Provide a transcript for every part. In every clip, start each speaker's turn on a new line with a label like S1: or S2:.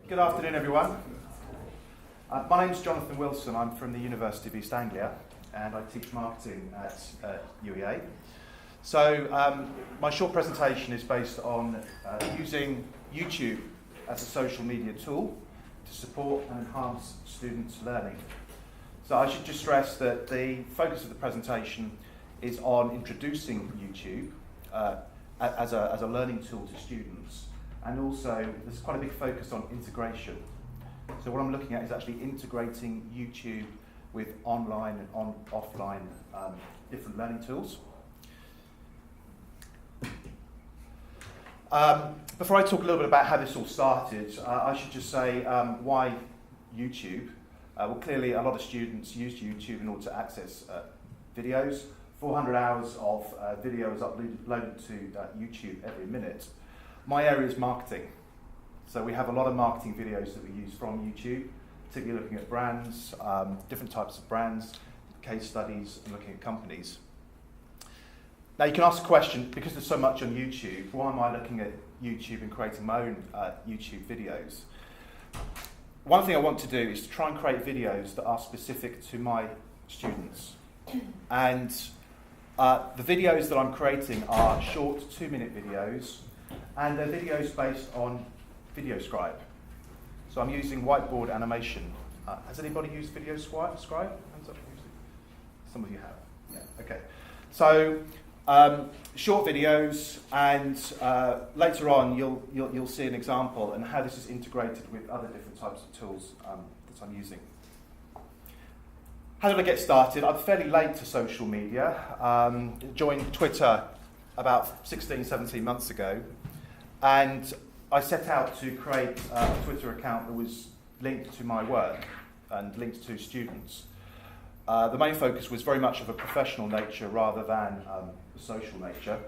S1: Good afternoon, everyone. My name is Jonathan Wilson. I'm from the University of East Anglia, and I teach marketing at UEA. So my short presentation is based on using YouTube as a social media tool to support and enhance students' learning. So I should just stress that the focus of the presentation is on introducing YouTube as a learning tool to students. And also, there's quite a big focus on integration. So what I'm looking at is actually integrating YouTube with online and offline different learning tools. Before I talk a little bit about how this all started, I should just say why YouTube. Well, clearly a lot of students use YouTube in order to access videos. 400 hours of video is uploaded to YouTube every minute. My area is marketing. So we have a lot of marketing videos that we use from YouTube, particularly looking at brands, different types of brands, case studies, and looking at companies. Now you can ask a question, because there's so much on YouTube, why am I looking at YouTube and creating my own YouTube videos? One thing I want to do is to try and create videos that are specific to my students. And the videos that I'm creating are short 2-minute videos, and they're videos based on VideoScribe. So I'm using whiteboard animation. Has anybody used VideoScribe? Hands up. Some of you have. Yeah. Okay. So short videos, and later on you'll see an example and how this is integrated with other different types of tools that I'm using. How did I get started? I'm fairly late to social media. Joined Twitter about 16, 17 months ago, and I set out to create a Twitter account that was linked to my work and linked to students. The main focus was very much of a professional nature rather than a social nature.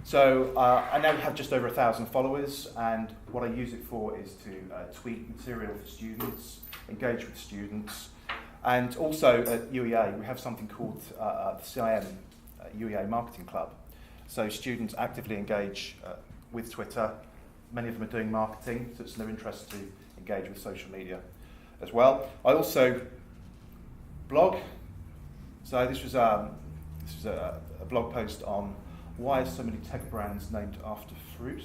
S1: So I now have just over 1,000 followers, and what I use it for is to tweet material for students, engage with students, and also at UEA we have something called the CIM UEA Marketing Club. So students actively engage with Twitter. Many of them are doing marketing, so it's in their interest to engage with social media as well. I also blog. So this was a blog post on why are so many tech brands named after fruit.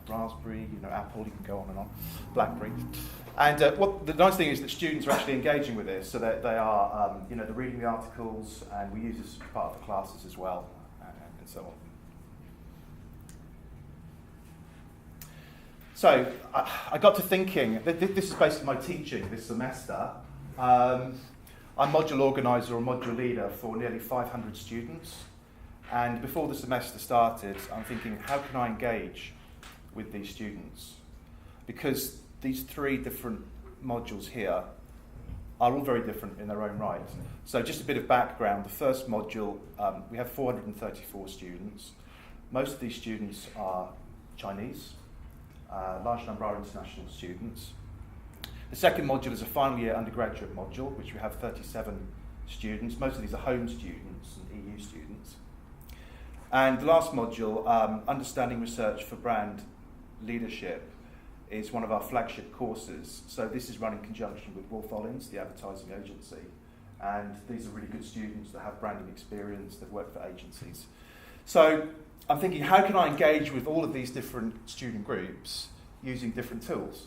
S1: Raspberry, Apple, you can go on and on, BlackBerry. And what the nice thing is that students are actually engaging with this, so that they are, they're reading the articles, and we use this as part of the classes as well, and so on. So I got to thinking, this is basically my teaching this semester. I'm module organizer or module leader for nearly 500 students. And before the semester started, I'm thinking, how can I engage with these students? Because these 3 different modules here are all very different in their own right. So just a bit of background, the first module, we have 434 students. Most of these students are Chinese. A large number are international students. The second module is a final year undergraduate module, which we have 37 students. Most of these are home students and EU students. And the last module, Understanding Research for Brand Leadership, is one of our flagship courses. So this is run in conjunction with Wolf Ollins, the advertising agency. And these are really good students that have branding experience, that work for agencies. So I'm thinking, how can I engage with all of these different student groups using different tools?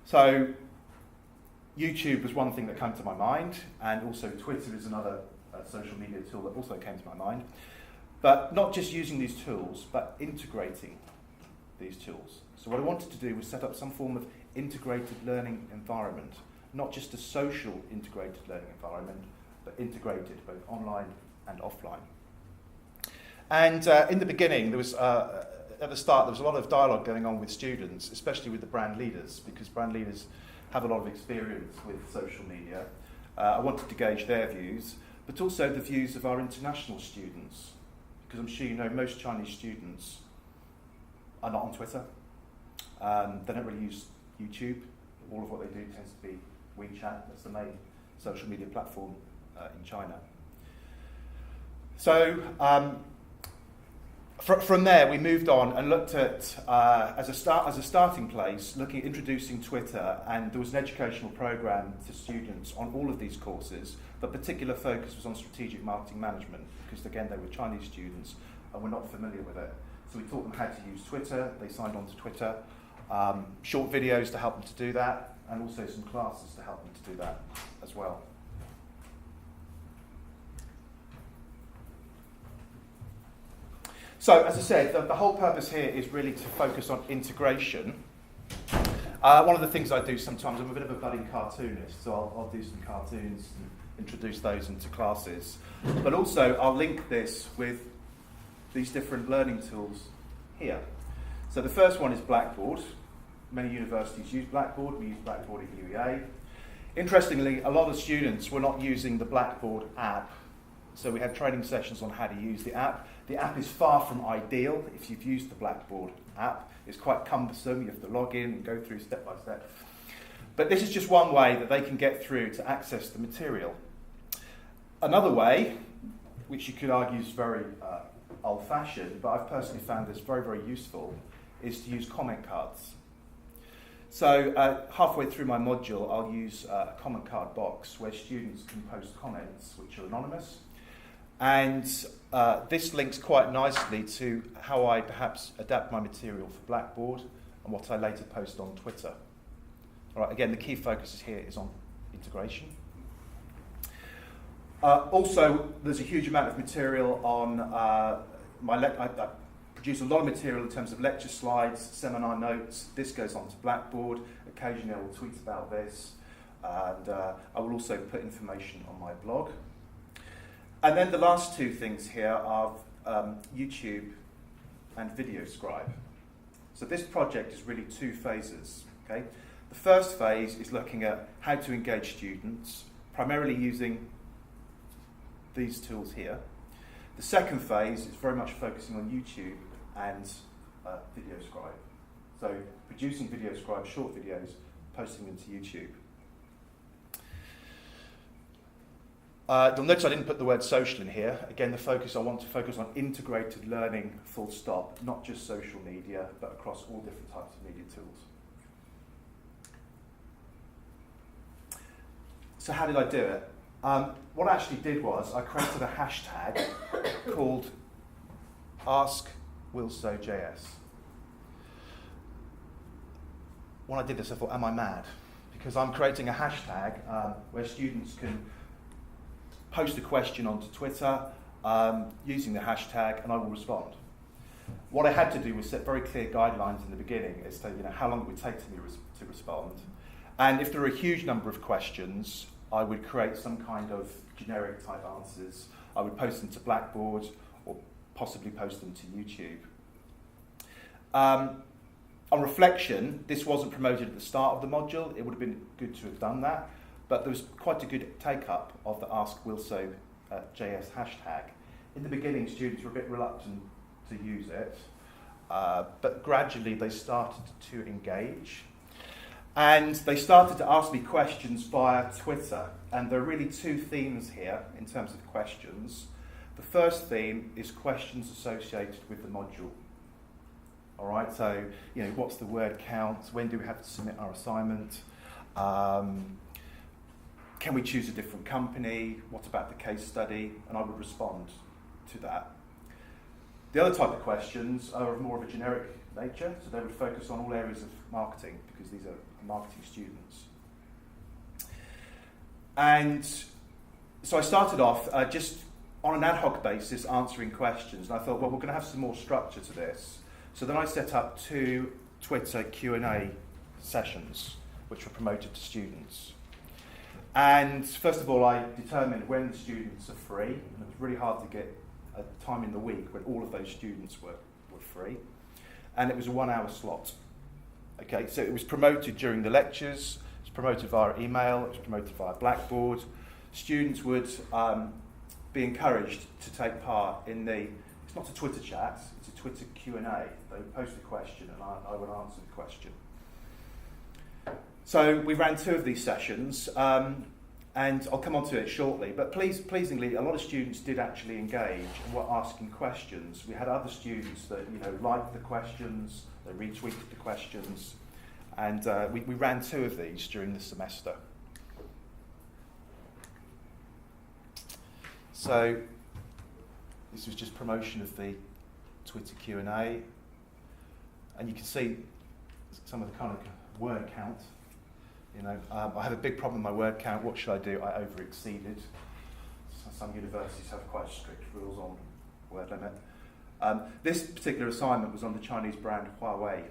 S1: So YouTube was one thing that came to my mind, and also Twitter is another social media tool that also came to my mind. But not just using these tools, but integrating these tools. So what I wanted to do was set up some form of integrated learning environment, not just a social integrated learning environment, but integrated both online and offline. And in the beginning, there was at the start, there was a lot of dialogue going on with students, especially with the brand leaders, because brand leaders have a lot of experience with social media. I wanted to gauge their views, but also the views of our international students, because I'm sure you know most Chinese students are not on Twitter. They don't really use YouTube. All of what they do tends to be WeChat. That's the main social media platform in China. So From there, we moved on and looked at, as a starting place, looking at introducing Twitter, and there was an educational program to students on all of these courses. The particular focus was on strategic marketing management, because again, they were Chinese students and were not familiar with it. So we taught them how to use Twitter. They signed on to Twitter, short videos to help them to do that, and also some classes to help them to do that as well. So, as I said, the whole purpose here is really to focus on integration. One of the things I do sometimes, I'm a bit of a budding cartoonist, so I'll do some cartoons and introduce those into classes. But also, I'll link this with these different learning tools here. So the first one is Blackboard. Many universities use Blackboard. We use Blackboard at UEA. Interestingly, a lot of students were not using the Blackboard app. So we had training sessions on how to use the app. The app is far from ideal if you've used the Blackboard app. It's quite cumbersome. You have to log in and go through step by step. But this is just one way that they can get through to access the material. Another way, which you could argue is very old-fashioned, but I've personally found this very, very useful, is to use comment cards. So halfway through my module, I'll use a comment card box where students can post comments which are anonymous. And this links quite nicely to how I perhaps adapt my material for Blackboard and what I later post on Twitter. All right, again, the key focus here is on integration. Also, there's a huge amount of material on I produce a lot of material in terms of lecture slides, seminar notes. This goes onto Blackboard. Occasionally I will tweet about this. And I will also put information on my blog. And then the last two things here are YouTube and VideoScribe. So this project is really two phases. Okay? The first phase is looking at how to engage students, primarily using these tools here. The second phase is very much focusing on YouTube and VideoScribe. So producing VideoScribe short videos, posting them to YouTube. You'll notice I didn't put the word social in here. Again, I want to focus on integrated learning, full stop, not just social media, but across all different types of media tools. So how did I do it? What I actually did was I created a hashtag called AskWilsoJS. When I did this, I thought, am I mad? Because I'm creating a hashtag where students can post a question onto Twitter using the hashtag, and I will respond. What I had to do was set very clear guidelines in the beginning as to how long it would take to me to respond. And if there were a huge number of questions, I would create some kind of generic type answers. I would post them to Blackboard or possibly post them to YouTube. On reflection, this wasn't promoted at the start of the module. It would have been good to have done that. But there was quite a good take-up of the AskWilsoJS hashtag. In the beginning, students were a bit reluctant to use it, but gradually they started to engage. And they started to ask me questions via Twitter. And there are really two themes here in terms of questions. The first theme is questions associated with the module. All right, so, what's the word count? When do we have to submit our assignment? Can we choose a different company? What about the case study? And I would respond to that. The other type of questions are more of a generic nature, so they would focus on all areas of marketing, because these are marketing students. And so I started off just on an ad hoc basis answering questions, and I thought, well, we're going to have some more structure to this. So then I set up 2 Twitter Q&A sessions, which were promoted to students. And first of all, I determined when the students are free, and it was really hard to get a time in the week when all of those students were free. And it was a 1-hour slot. Okay, so it was promoted during the lectures, it was promoted via email, it was promoted via Blackboard. Students would be encouraged to take part in it's not a Twitter chat, it's a Twitter Q&A. They would post a question and I would answer the question. So we ran 2 of these sessions, and And I'll come on to it shortly, but pleasingly, a lot of students did actually engage and were asking questions. We had other students that liked the questions, they retweeted the questions, and we ran 2 of these during the semester. So this was just promotion of the Twitter Q&A, and you can see some of the kind of word count. I have a big problem with my word count. What should I do? I over-exceeded. Some universities have quite strict rules on word limit. This particular assignment was on the Chinese brand Huawei,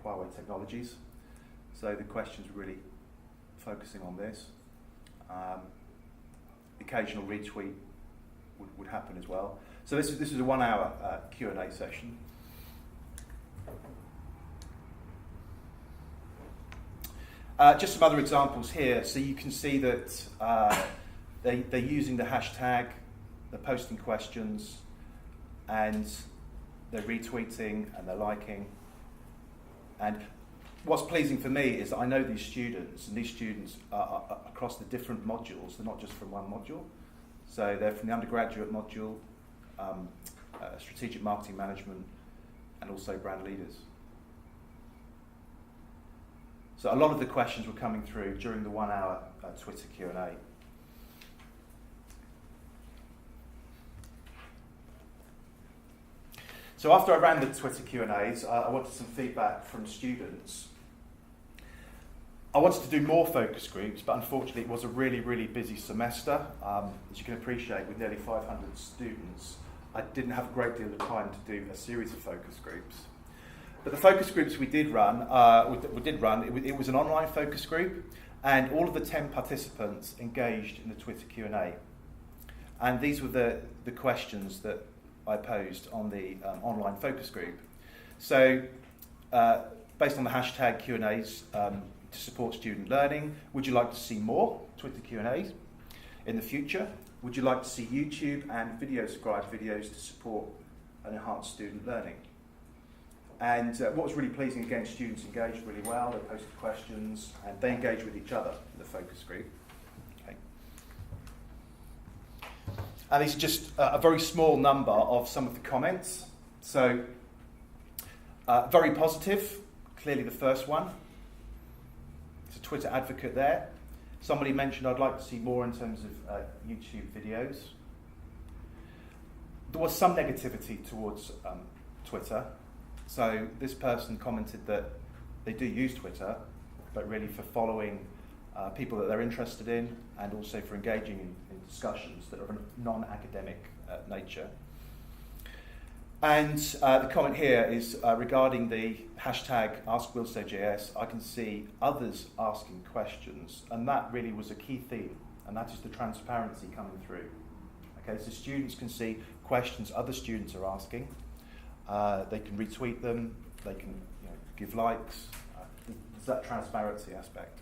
S1: Huawei Technologies. So the questions were really focusing on this. Occasional retweet would happen as well. So this is a 1-hour Q&A session. Just some other examples here. So you can see that they're using the hashtag, they're posting questions, and they're retweeting and they're liking. And what's pleasing for me is that I know these students, and these students are across the different modules. They're not just from one module. So they're from the undergraduate module, strategic marketing management, and also brand leaders. So a lot of the questions were coming through during the 1-hour Twitter Q&A. So after I ran the Twitter Q&As, I wanted some feedback from students. I wanted to do more focus groups, but unfortunately it was a really, really busy semester. As you can appreciate, with nearly 500 students, I didn't have a great deal of time to do a series of focus groups. But the focus groups we did run, it was an online focus group, and all of the 10 participants engaged in the Twitter Q&A. And these were the questions that I posed on the online focus group. So, based on the hashtag Q&As to support student learning, would you like to see more Twitter Q&As in the future? Would you like to see YouTube and VideoScribe videos to support and enhance student learning? And what was really pleasing, again, students engaged really well. They posted questions and they engaged with each other in the focus group. Okay. And these are just a very small number of some of the comments. So, very positive, clearly the first one. It's a Twitter advocate there. Somebody mentioned I'd like to see more in terms of YouTube videos. There was some negativity towards Twitter. So this person commented that they do use Twitter, but really for following people that they're interested in, and also for engaging in discussions that are of a non-academic nature. And the comment here is regarding the hashtag AskWillSoJS. I can see others asking questions, and that really was a key theme, and that is the transparency coming through. Okay, so students can see questions other students are asking. They can retweet them, they can give likes. There's that transparency aspect.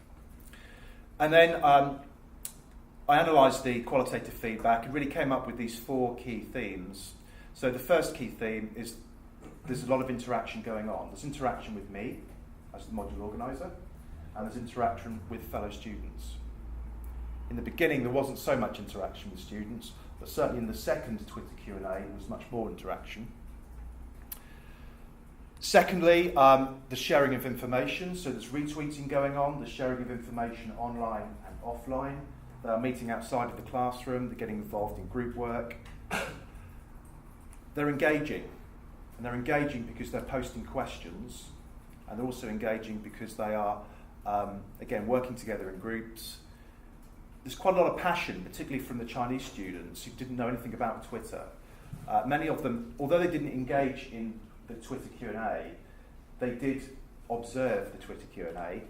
S1: And then I analysed the qualitative feedback and really came up with these 4 key themes. So the first key theme is there's a lot of interaction going on. There's interaction with me as the module organiser, and there's interaction with fellow students. In the beginning there wasn't so much interaction with students, but certainly in the second Twitter Q&A there was much more interaction. Secondly, the sharing of information. So there's retweeting going on, the sharing of information online and offline. They're meeting outside of the classroom, they're getting involved in group work. They're engaging, and they're engaging because they're posting questions, and they're also engaging because they are, again, working together in groups. There's quite a lot of passion, particularly from the Chinese students who didn't know anything about Twitter. Many of them, although they didn't engage in the Twitter Q&A, they did observe the Twitter Q&A,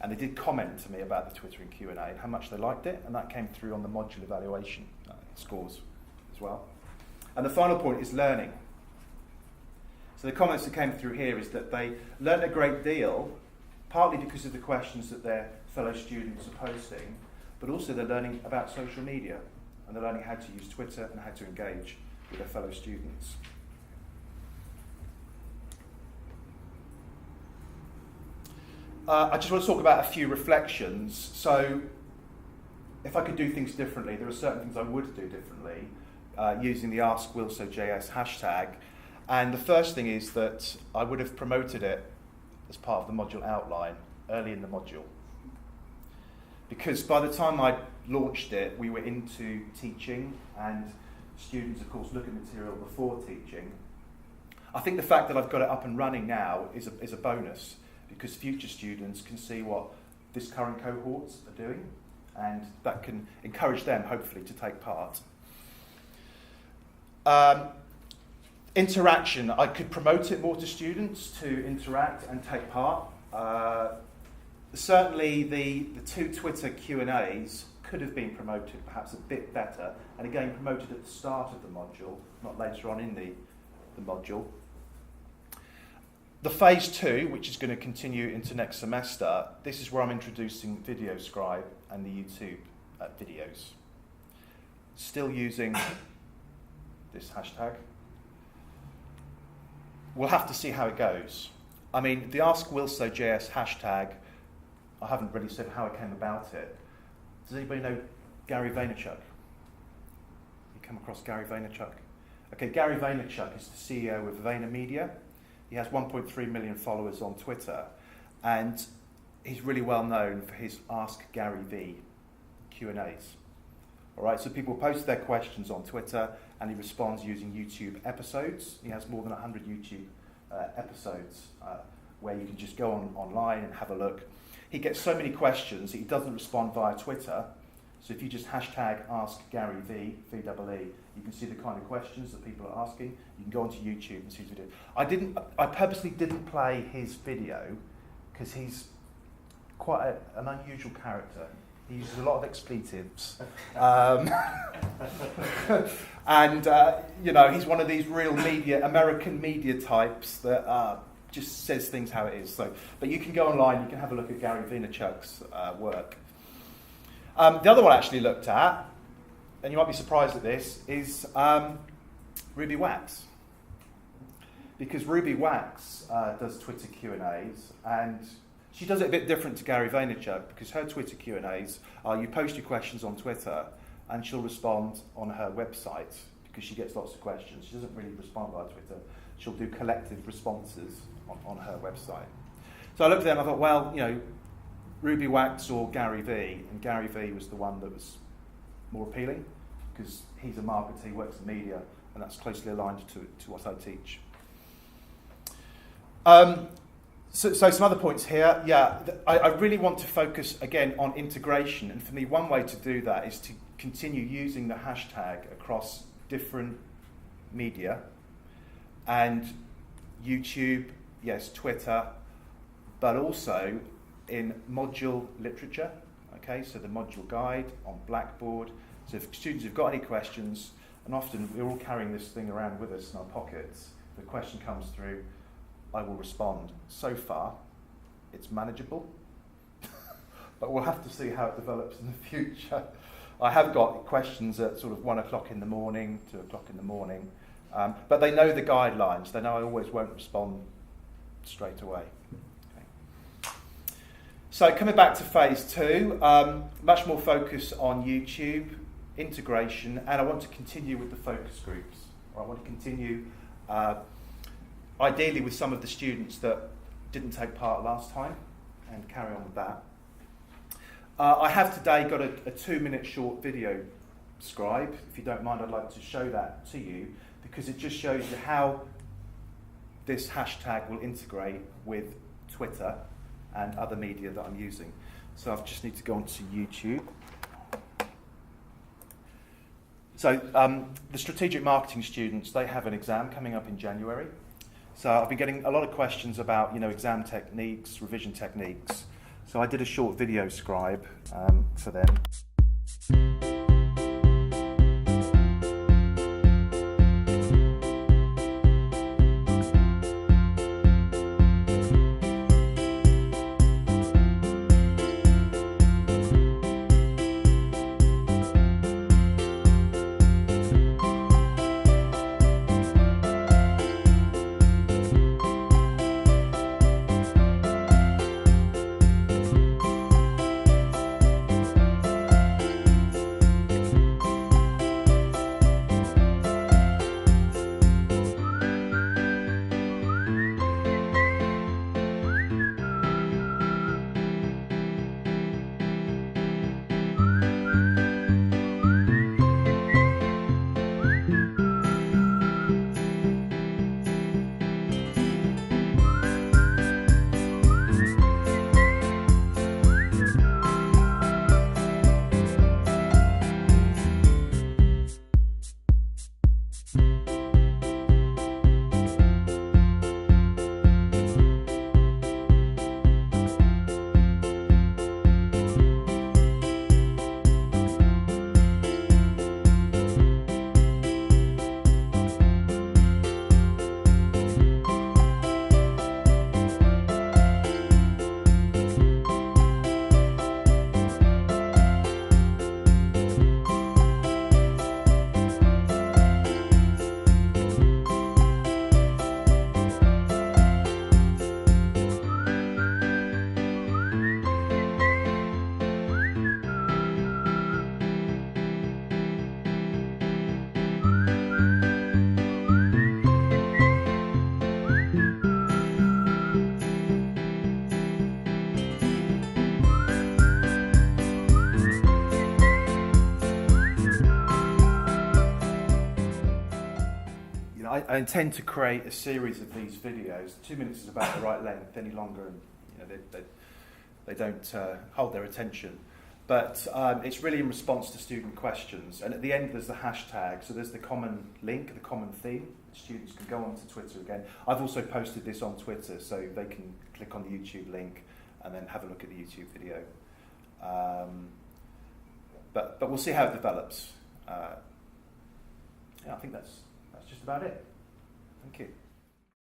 S1: and they did comment to me about the Twitter and Q&A and how much they liked it, and that came through on the module evaluation scores as well. And the final point is learning. So the comments that came through here is that they learned a great deal, partly because of the questions that their fellow students are posting, but also they're learning about social media, and they're learning how to use Twitter and how to engage with their fellow students. I just want to talk about a few reflections. So if I could do things differently, there are certain things I would do differently using the AskWilso.js hashtag. And the first thing is that I would have promoted it as part of the module outline early in the module. Because by the time I launched it, we were into teaching, and students, of course, look at material before teaching. I think the fact that I've got it up and running now is a bonus, because future students can see what this current cohorts are doing, and that can encourage them, hopefully, to take part. Interaction. I could promote it more to students to interact and take part. Certainly the 2 Twitter Q&As could have been promoted perhaps a bit better, and again promoted at the start of the module, not later on in the module. The phase 2, which is going to continue into next semester, this is where I'm introducing Video Scribe and the YouTube videos. Still using this hashtag. We'll have to see how it goes. I mean, the AskWilso.js hashtag, I haven't really said how I came about it. Does anybody know Gary Vaynerchuk? You come across Gary Vaynerchuk? Okay, Gary Vaynerchuk is the CEO of VaynerMedia. He has 1.3 million followers on Twitter, and he's really well known for his Ask Gary V Q&As. All right, so people post their questions on Twitter, and he responds using YouTube episodes. He has more than 100 YouTube episodes where you can just go online and have a look. He gets so many questions that he doesn't respond via Twitter. So if you just hashtag AskGaryV, V-E-E, you can see the kind of questions that people are asking. You can go onto YouTube and see his video. I purposely didn't play his video because he's quite an unusual character. He uses a lot of expletives. And, he's one of these real American media types that just says things how it is. So, but you can go online, you can have a look at Gary Vaynerchuk's work. The other one I actually looked at, and you might be surprised at this, is Ruby Wax. Because Ruby Wax does Twitter Q&As, and she does it a bit different to Gary Vaynerchuk, because her Twitter Q&As are you post your questions on Twitter, and she'll respond on her website, because she gets lots of questions. She doesn't really respond via Twitter. She'll do collective responses on her website. So I looked at them and I thought, well, Ruby Wax or Gary V, and Gary V was the one that was more appealing, because he's a marketer, he works in media, and that's closely aligned to what I teach. So some other points here. Yeah, I really want to focus again on integration, and for me one way to do that is to continue using the hashtag across different media, and YouTube, yes, Twitter, but also in module literature, okay, so the module guide on Blackboard. So if students have got any questions, and often we're all carrying this thing around with us in our pockets, if a question comes through, I will respond. So far, it's manageable, but we'll have to see how it develops in the future. I have got questions at sort of 1 o'clock in the morning, 2 o'clock in the morning, but they know the guidelines. They know I always won't respond straight away. Okay. So coming back to phase 2, much more focus on YouTube, integration, and I want to continue with the focus groups. I want to continue ideally with some of the students that didn't take part last time and carry on with that. I have today got a 2-minute short video scribe. If you don't mind, I'd like to show that to you, because it just shows you how this hashtag will integrate with Twitter and other media that I'm using. So I just need to go onto YouTube. So the strategic marketing students, they have an exam coming up in January. So I've been getting a lot of questions about, exam techniques, revision techniques. So I did a short video scribe for them. I intend to create a series of these videos. 2 minutes is about the right length. Any longer, and they don't hold their attention. But it's really in response to student questions. And at the end, there's the hashtag. So there's the common link, the common theme. Students can go onto Twitter again. I've also posted this on Twitter, so they can click on the YouTube link and then have a look at the YouTube video. But we'll see how it develops. I think that's just about it. Thank you.